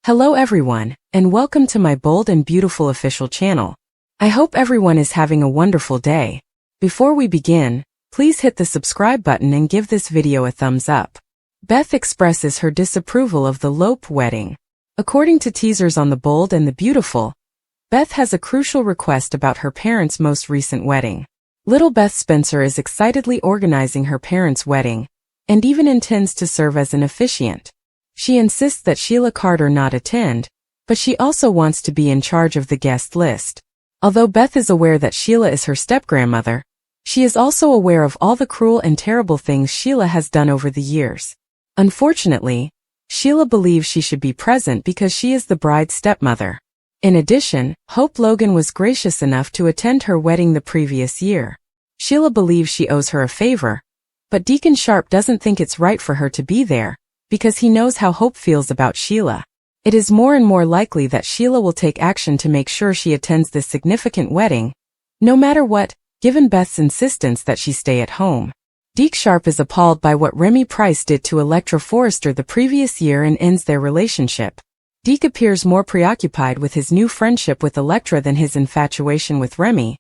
Hello everyone, and welcome to my bold and beautiful official channel. I hope everyone is having a wonderful day. Before we begin, please hit the subscribe button and give this video a thumbs up. Beth expresses her disapproval of the Lope wedding. According to teasers on The Bold and the Beautiful, Beth has a crucial request about her parents' most recent wedding. Little Beth Spencer is excitedly organizing her parents' wedding, and even intends to serve as an officiant. She insists that Sheila Carter not attend, but she also wants to be in charge of the guest list. Although Beth is aware that Sheila is her step-grandmother, she is also aware of all the cruel and terrible things Sheila has done over the years. Unfortunately, Sheila believes she should be present because she is the bride's stepmother. In addition, Hope Logan was gracious enough to attend her wedding the previous year. Sheila believes she owes her a favor, but Deacon Sharp doesn't think it's right for her to be there, because he knows how Hope feels about Sheila. It is more and more likely that Sheila will take action to make sure she attends this significant wedding, no matter what, given Beth's insistence that she stay at home. Deke Sharp is appalled by what Remy Price did to Electra Forrester the previous year and ends their relationship. Deke appears more preoccupied with his new friendship with Electra than his infatuation with Remy,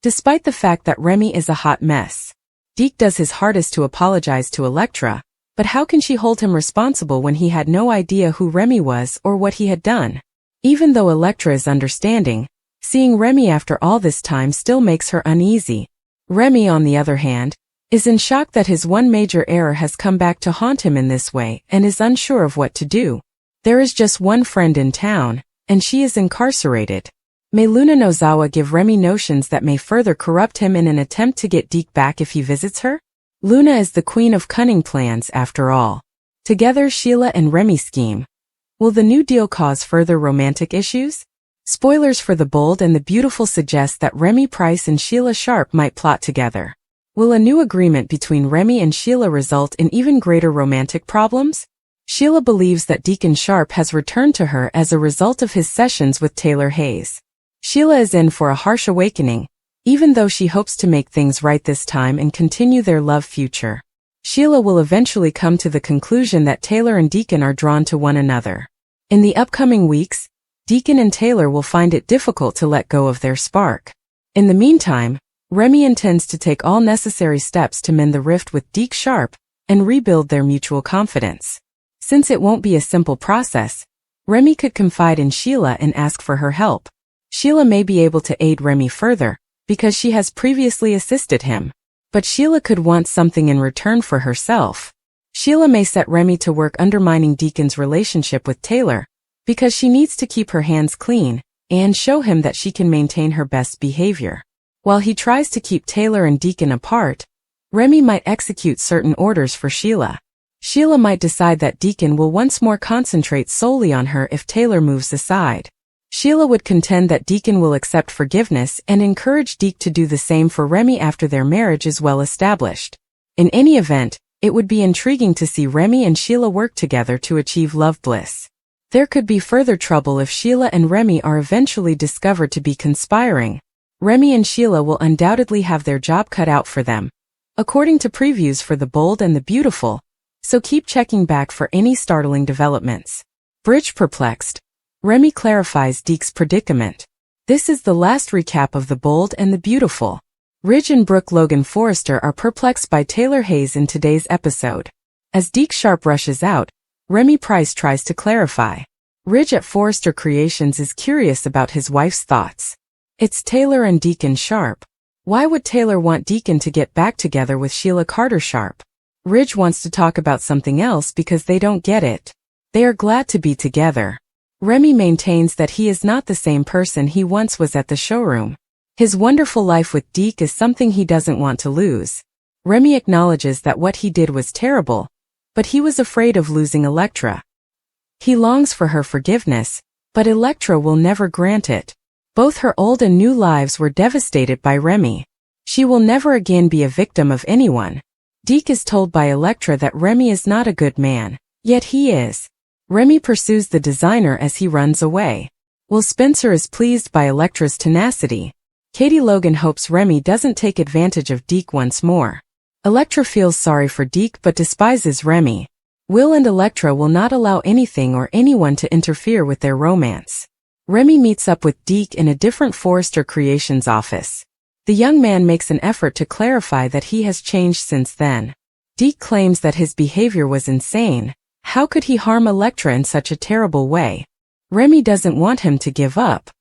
despite the fact that Remy is a hot mess. Deke does his hardest to apologize to Electra, but how can she hold him responsible when he had no idea who Remy was or what he had done? Even though Electra is understanding, seeing Remy after all this time still makes her uneasy. Remy, on the other hand, is in shock that his one major error has come back to haunt him in this way and is unsure of what to do. There is just one friend in town, and she is incarcerated. May Luna Nozawa give Remy notions that may further corrupt him in an attempt to get Deke back if he visits her? Luna is the queen of cunning plans after all. Together Sheila and Remy scheme. Will the new deal cause further romantic issues? Spoilers for The Bold and the Beautiful suggest that Remy Price and Sheila Sharp might plot together. Will a new agreement between Remy and Sheila result in even greater romantic problems? Sheila believes that Deacon Sharp has returned to her as a result of his sessions with Taylor Hayes. Sheila is in for a harsh awakening, even though she hopes to make things right this time and continue their love future. Sheila will eventually come to the conclusion that Taylor and Deacon are drawn to one another. In the upcoming weeks, Deacon and Taylor will find it difficult to let go of their spark. In the meantime, Remy intends to take all necessary steps to mend the rift with Deke Sharp and rebuild their mutual confidence. Since it won't be a simple process, Remy could confide in Sheila and ask for her help. Sheila may be able to aid Remy further, because she has previously assisted him. But Sheila could want something in return for herself. Sheila may set Remy to work undermining Deacon's relationship with Taylor, because she needs to keep her hands clean, and show him that she can maintain her best behavior. While he tries to keep Taylor and Deacon apart, Remy might execute certain orders for Sheila. Sheila might decide that Deacon will once more concentrate solely on her if Taylor moves aside. Sheila would contend that Deacon will accept forgiveness and encourage Deke to do the same for Remy after their marriage is well established. In any event, it would be intriguing to see Remy and Sheila work together to achieve love bliss. There could be further trouble if Sheila and Remy are eventually discovered to be conspiring. Remy and Sheila will undoubtedly have their job cut out for them, according to previews for The Bold and the Beautiful, so keep checking back for any startling developments. Bridge perplexed, Remy clarifies Deke's predicament. This is the last recap of The Bold and the Beautiful. Ridge and Brooke Logan Forrester are perplexed by Taylor Hayes in today's episode. As Deke Sharp rushes out, Remy Price tries to clarify. Ridge at Forrester Creations is curious about his wife's thoughts. It's Taylor and Deacon Sharp. Why would Taylor want Deacon to get back together with Sheila Carter Sharp? Ridge wants to talk about something else because they don't get it. They are glad to be together. Remy maintains that he is not the same person he once was at the showroom. His wonderful life with Deke is something he doesn't want to lose. Remy acknowledges that what he did was terrible, but he was afraid of losing Electra. He longs for her forgiveness, but Electra will never grant it. Both her old and new lives were devastated by Remy. She will never again be a victim of anyone. Deke is told by Electra that Remy is not a good man, yet he is. Remy pursues the designer as he runs away. Will Spencer is pleased by Electra's tenacity. Katie Logan hopes Remy doesn't take advantage of Deke once more. Electra feels sorry for Deke but despises Remy. Will and Electra will not allow anything or anyone to interfere with their romance. Remy meets up with Deke in a different Forrester Creations office. The young man makes an effort to clarify that he has changed since then. Deke claims that his behavior was insane. How could he harm Electra in such a terrible way? Remy doesn't want him to give up.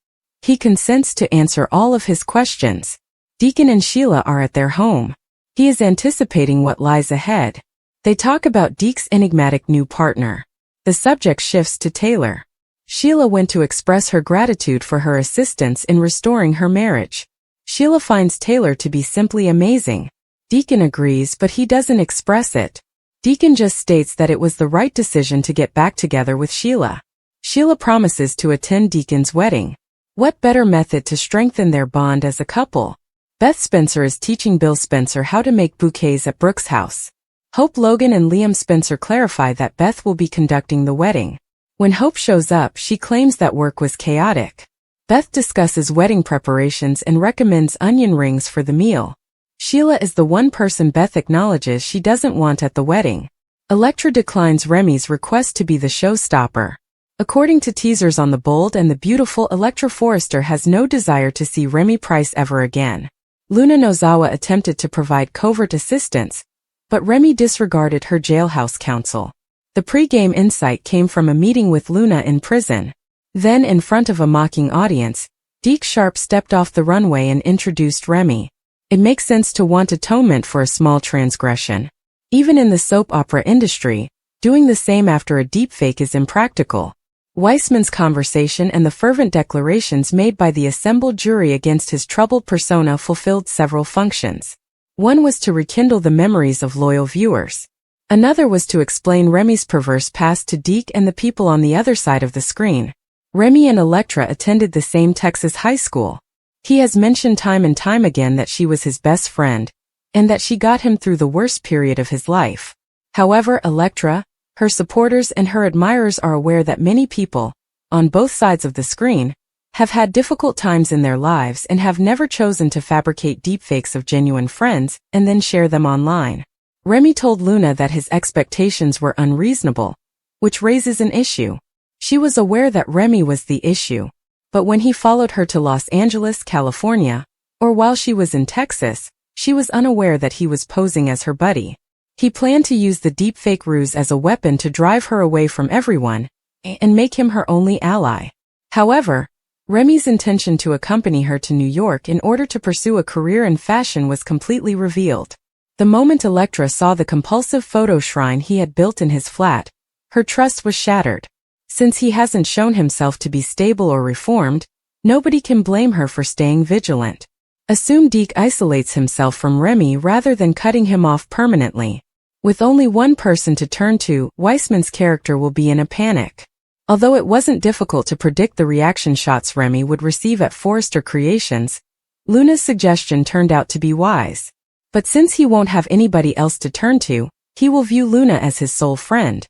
He consents to answer all of his questions. Deacon and Sheila are at their home. He is anticipating what lies ahead. They talk about Deke's enigmatic new partner. The subject shifts to Taylor. Sheila went to express her gratitude for her assistance in restoring her marriage. Sheila finds Taylor to be simply amazing. Deacon agrees, but he doesn't express it. Deacon just states that it was the right decision to get back together with Sheila. Sheila promises to attend Deacon's wedding. What better method to strengthen their bond as a couple? Beth Spencer is teaching Bill Spencer how to make bouquets at Brooke's house. Hope Logan and Liam Spencer clarify that Beth will be conducting the wedding. When Hope shows up, she claims that work was chaotic. Beth discusses wedding preparations and recommends onion rings for the meal. Sheila is the one person Beth acknowledges she doesn't want at the wedding. Electra declines Remy's request to be the showstopper. According to teasers on The Bold and the Beautiful, Electra Forrester has no desire to see Remy Price ever again. Luna Nozawa attempted to provide covert assistance, but Remy disregarded her jailhouse counsel. The pre-game insight came from a meeting with Luna in prison. Then, in front of a mocking audience, Deke Sharp stepped off the runway and introduced Remy. It makes sense to want atonement for a small transgression. Even in the soap opera industry, doing the same after a deepfake is impractical. Weissman's conversation and the fervent declarations made by the assembled jury against his troubled persona fulfilled several functions. One was to rekindle the memories of loyal viewers. Another was to explain Remy's perverse past to Deke and the people on the other side of the screen. Remy and Electra attended the same Texas high school. He has mentioned time and time again that she was his best friend, and that she got him through the worst period of his life. However, Electra, her supporters and her admirers are aware that many people, on both sides of the screen, have had difficult times in their lives and have never chosen to fabricate deepfakes of genuine friends and then share them online. Remy told Luna that his expectations were unreasonable, which raises an issue. She was aware that Remy was the issue, but when he followed her to Los Angeles, California, or while she was in Texas, she was unaware that he was posing as her buddy. He planned to use the deepfake ruse as a weapon to drive her away from everyone and make him her only ally. However, Remy's intention to accompany her to New York in order to pursue a career in fashion was completely revealed. The moment Electra saw the compulsive photo shrine he had built in his flat, her trust was shattered. Since he hasn't shown himself to be stable or reformed, nobody can blame her for staying vigilant. Assume Deke isolates himself from Remy rather than cutting him off permanently. With only one person to turn to, Weissman's character will be in a panic. Although it wasn't difficult to predict the reaction shots Remy would receive at Forrester Creations, Luna's suggestion turned out to be wise. But since he won't have anybody else to turn to, he will view Luna as his sole friend,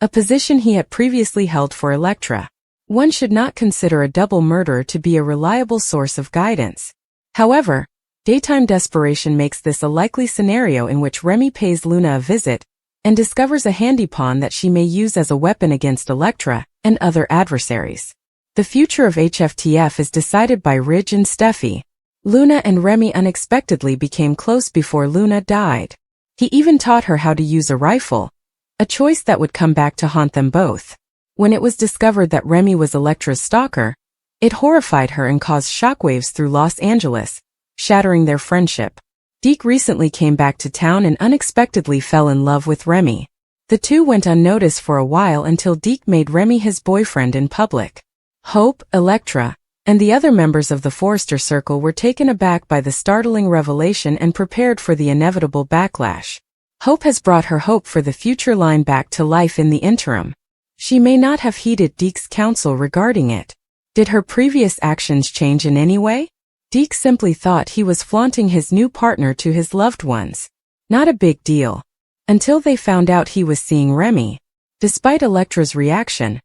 a position he had previously held for Electra. One should not consider a double murderer to be a reliable source of guidance. However, daytime desperation makes this a likely scenario in which Remy pays Luna a visit and discovers a handy pawn that she may use as a weapon against Electra and other adversaries. The future of HFTF is decided by Ridge and Steffi. Luna and Remy unexpectedly became close before Luna died. He even taught her how to use a rifle, a choice that would come back to haunt them both. When it was discovered that Remy was Electra's stalker, it horrified her and caused shockwaves through Los Angeles, shattering their friendship. Deke recently came back to town and unexpectedly fell in love with Remy. The two went unnoticed for a while until Deke made Remy his boyfriend in public. Hope, Electra, and the other members of the Forrester Circle were taken aback by the startling revelation and prepared for the inevitable backlash. Hope has brought her hope for the future line back to life in the interim. She may not have heeded Deke's counsel regarding it. Did her previous actions change in any way? Deke simply thought he was flaunting his new partner to his loved ones. Not a big deal. Until they found out he was seeing Remy. Despite Electra's reaction,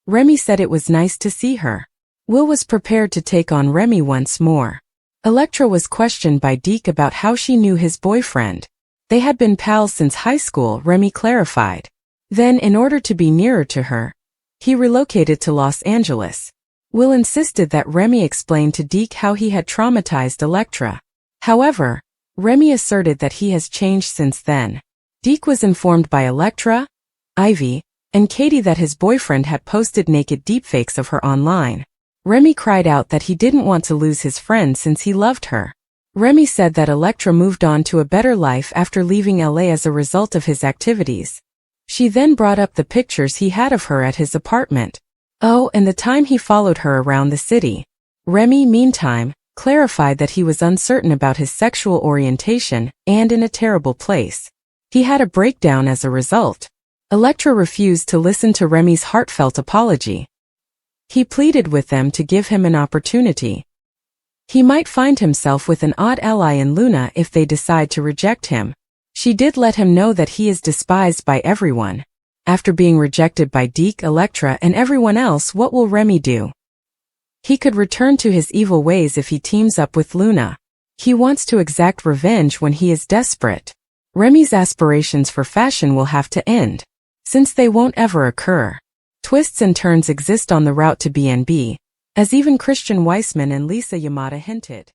Remy said it was nice to see her. Will was prepared to take on Remy once more. Electra was questioned by Deke about how she knew his boyfriend. They had been pals since high school, Remy clarified. Then, in order to be nearer to her, he relocated to Los Angeles. Will insisted that Remy explain to Deke how he had traumatized Elektra. However, Remy asserted that he has changed since then. Deke was informed by Elektra, Ivy, and Katie that his boyfriend had posted naked deepfakes of her online. Remy cried out that he didn't want to lose his friend since he loved her. Remy said that Elektra moved on to a better life after leaving LA as a result of his activities. She then brought up the pictures he had of her at his apartment. Oh, and the time he followed her around the city. Remy, meantime, clarified that he was uncertain about his sexual orientation and in a terrible place. He had a breakdown as a result. Elektra refused to listen to Remy's heartfelt apology. He pleaded with them to give him an opportunity. He might find himself with an odd ally in Luna if they decide to reject him. She did let him know that he is despised by everyone. After being rejected by Deke, Elektra, and everyone else, what will Remy do? He could return to his evil ways if he teams up with Luna. He wants to exact revenge when he is desperate. Remy's aspirations for fashion will have to end, since they won't ever occur. Twists and turns exist on the route to B&B, as even Christian Weissman and Lisa Yamada hinted.